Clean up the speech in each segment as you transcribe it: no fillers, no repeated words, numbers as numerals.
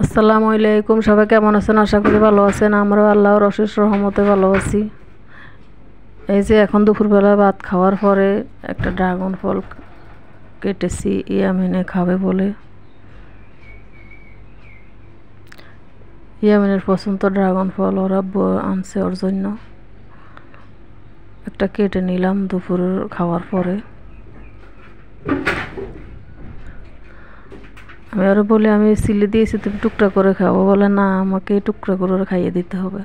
আসসালামু আলাইকুম, সবাই কেমন আছেন? আশা করি ভালো আছেন। আমরাও আল্লাহর অশেষ রহমতে ভালো আছি। এই যে এখন দুপুরবেলা ভাত খাওয়ার পরে একটা ড্রাগন ফল কেটেছি ইয়ামিনে খাবে বলে। ইয়ামিনের পছন্দ ড্রাগন ফল, ওরা আনছে ওর জন্য। একটা কেটে নিলাম দুপুরের খাওয়ার পরে। আমি আরও বলি আমি সিলে দিয়েছি, তুমি টুকরা করে খাবো। বলে না, আমাকে টুকরা করে খাইয়ে দিতে হবে।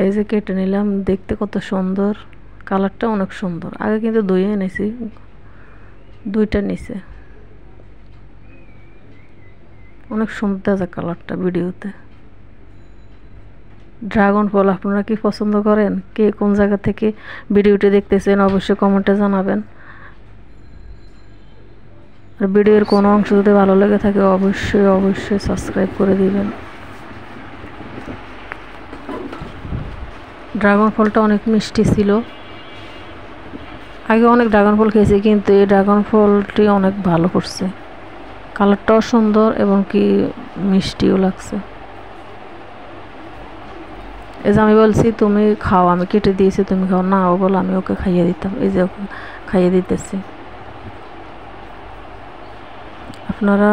এই যে কেটে নিলাম, দেখতে কত সুন্দর, কালারটা অনেক সুন্দর। আগে কিন্তু ধুয়ে এনেছি, দুইটা নিচে অনেক সুন্দর দেখা কালারটা ভিডিওতে। ড্রাগন ফল আপনারা কি পছন্দ করেন? কে কোন জায়গা থেকে ভিডিওটি দেখতেছেন অবশ্যই কমেন্টে জানাবেন। আর ভিডিওর কোনো অংশ যদি ভালো লেগে থাকে অবশ্যই সাবস্ক্রাইব করে দিবেন। ড্রাগন ফলটা অনেক মিষ্টি ছিল। আগে অনেক ড্রাগন ফল খেয়েছি, কিন্তু এই ড্রাগন ফলটি অনেক ভালো করছে। কালারটাও সুন্দর এবং কি মিষ্টিও লাগছে। এই যে আমি বলছি তুমি খাও, আমি কেটে দিয়েছি তুমি খাও, না ও বলে আমি ওকে খাইয়ে দিতাম। এই যে ওকে খাইয়ে দিতেছি। আপনারা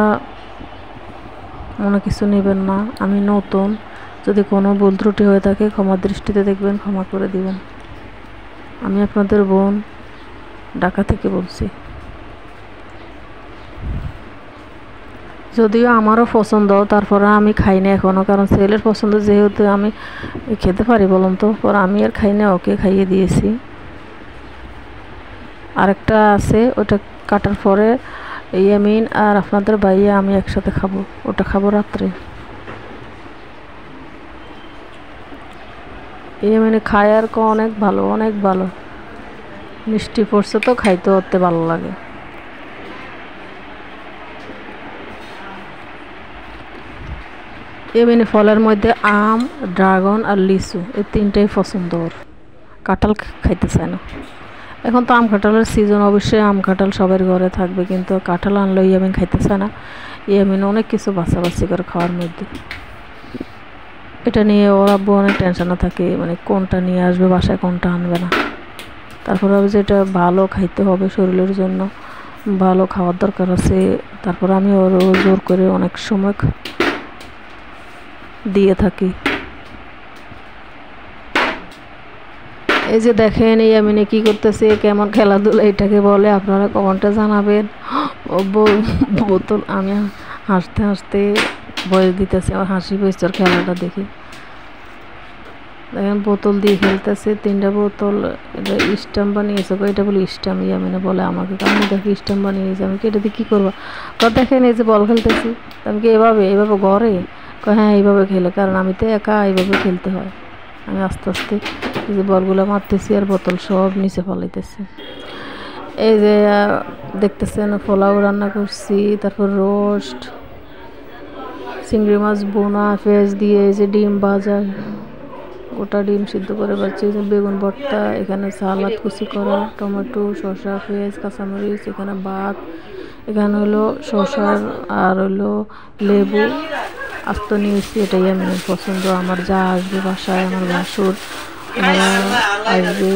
মনে কিছু নেবেন না, আমি নতুন, যদি কোনো ভুল ত্রুটি হয়ে থাকে ক্ষমা দৃষ্টিতে দেখবেন, ক্ষমা করে দিবেন। আমি আপনাদের বোন ঢাকা থেকে বলছি। যদিও আমারও পছন্দ, তারপরে আমি খাই না এখনও, কারণ ছেলের পছন্দ যেহেতু আমি খেতে পারি বলুন তো, পর আমি আর খাই না, ওকে খাইয়ে দিয়েছি। আরেকটা আছে, ওটা কাটার পরে ইয়ামিন আর আপনাদের ভাইয়া আমি একসাথে খাবো, ওটা খাবো রাত্রে। ইয়ামিনে খায় আর অনেক ভালো, অনেক ভালো মিষ্টি পড়ছে তো, খাইতে অতে ভালো লাগে। এমনি ফলের মধ্যে আম, ড্রাগন আর লিচু, এই তিনটাই পছন্দ ওর। কাঁঠাল খাইতে চায় না। এখন তো আম কাঁঠালের সিজন, অবশ্যই আম কাঁঠাল সবার ঘরে থাকবে, কিন্তু কাঁঠাল আনলেও ইয়ামিন খাইতে চায় না। ইয়ামিন অনেক কিছু বাছাবাছি করে খাওয়ার মধ্যে। এটা নিয়ে ওর আব্বু অনেক টেনশনে থাকে, মানে কোনটা নিয়ে আসবে বাসায়, কোনটা আনবে না। তারপরে আমি যেটা ভালো খাইতে হবে শরীরের জন্য, ভালো খাওয়ার দরকার আছে, তারপর আমি ওর জোর করে অনেক সময় দিয়ে থাকি। এই যে দেখেন ইয়ামিনে কি করতেছে, কেমন খেলাধুলা এটাকে বলে, আপনারা কমেন্টে জানাবেন। ও বোতল, আমি হাসতে হাসতে বয়স দিতেছি, আমার হাসি পেয়েছে ওর খেলাটা দেখে। দেখেন বোতল দিয়ে খেলতেছে, তিনটা বোতল। এটা স্টাম্প বানিয়েছে, এটা বলে স্টাম্প, ইয়ামিনে বলে আমাকে, আমি দেখি স্টাম্প বানিয়েছি, আমি এটা দিয়ে কী করবো? দেখেন এই যে বল খেলতেছি, আমি কি এভাবে ঘরে? হ্যাঁ এইভাবে খেলে, কারণ আমি তো একা, এইভাবে খেলতে হয়। আমি আস্তে আস্তে এই যে বলগুলো মারতেছি আর বোতল সব নিচে ফলাইতেছি। এই যে দেখতেছেন পোলাও রান্না করছি, তারপর রোস্ট, চিংড়ি মাছ বোনা, পেঁয়াজ দিয়ে, এই যে ডিম ভাজা, গোটা ডিম সিদ্ধ করে বাচ্চি, বেগুন ভর্তা, এখানে সালাদ কুচি করা, টমেটো, শসা, পেঁয়াজ, কাঁচামরিচ, এখানে ভাত, এখানে হলো শসার আর হলো লেবু আস্ত নিয়েছি। এটাই আমি পছন্দ। আমার যা আসবে বাসায়, আমার ভাসুর, ওনারা আসবে,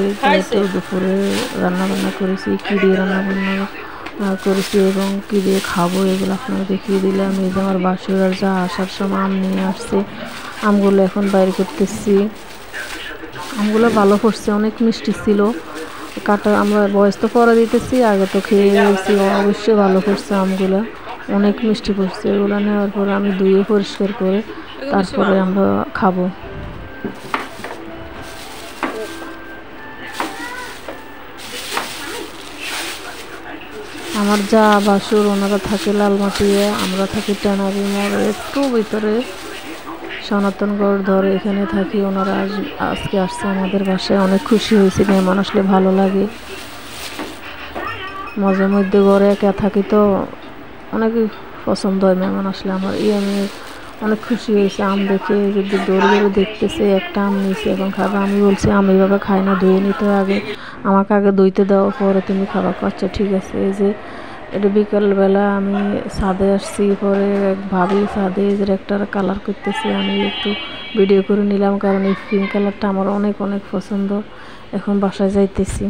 তো দুপুরে রান্নাবান্না করেছি, কী দিয়ে রান্নাবান্না করেছি এবং কী দিয়ে খাবো এগুলো আপনারা দেখিয়ে দিলাম। এই যে আমার বাসুর আর যা আসার সময় আম নিয়ে আসছে, আমগুলো এখন বাইর করতেছি। আমগুলো ভালো পড়ছে, অনেক মিষ্টি ছিল। কাটা আমরা বয়স তো পরে দিতেছি, আগে তো খেয়ে গেছি, অবশ্যই ভালো পড়ছে আমগুলো, অনেক মিষ্টি পড়ছে। এগুলো নেওয়ার পরে আমি ধুয়ে পরিষ্কার করে তারপরে আমরা খাবো। আমার যা বাসুর ওনারা থাকে লালমাটিয়া, আমরা থাকি ট্যানারি মোড়ে একটু ভিতরে, সনাতনগড় ধরে এখানে থাকি। ওনারা আজকে আসছে আমাদের বাসায়, অনেক খুশি হয়েছে, মেহমান আসলে ভালো লাগে। মাঝে মধ্যে ঘরে একা থাকি তো অনেক পছন্দ হয় মেহমান আসলে আমার। আমি অনেক খুশি হয়েছে আম দেখে, যদি দৌড়ে দৌড়ে দেখতেছে, একটা আম নিয়েছে এবং খাবে। আমি বলছি আমি এইভাবে খাই না, ধুয়ে নিতে আগে, আমাকে আগে ধুইতে দাও, পরে তুমি খাবা। আচ্ছা ঠিক আছে। এই যে এটা বিকালবেলা আমি ছাদে আসছি, পরে ভাবি ছাদে যে একটা কালার করতেছি, আমি একটু ভিডিও করে নিলাম, কারণ এই পিঙ্ক কালারটা আমার অনেক অনেক পছন্দ। এখন বাসায় যাইতেছি।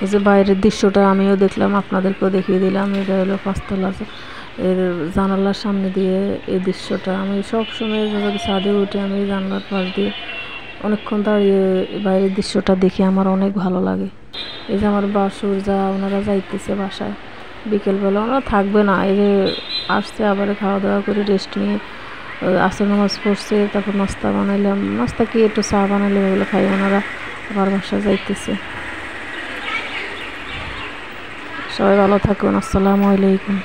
এই যে বাইরের দৃশ্যটা আমিও দেখলাম, আপনাদেরকেও দেখিয়ে দিলাম। এটা হলো 5 তলা, এর জানালার সামনে দিয়ে এই দৃশ্যটা আমি সবসময় যদি ছাদে উঠে আমি জানলার পাশ দিয়ে অনেকক্ষণ দাঁড়িয়ে বাইরের দৃশ্যটা দেখে আমার অনেক ভালো লাগে। এই যে আমার বাসুর যা ওনারা যাইতেছে বাসায়, বিকেলবেলা ওনারা থাকবে না, এই যে আসছে আবার খাওয়া দাওয়া করে রেস্ট নিয়ে আসর নামাজ পড়ছে, তারপর নাস্তা বানাইলাম, নাস্তা কি একটু চা বানাইলাম, এগুলো খাই ওনারা আবার বাসায় যাইতেছে। সবাই ভালো থাকুন, আসসালামু আলাইকুম।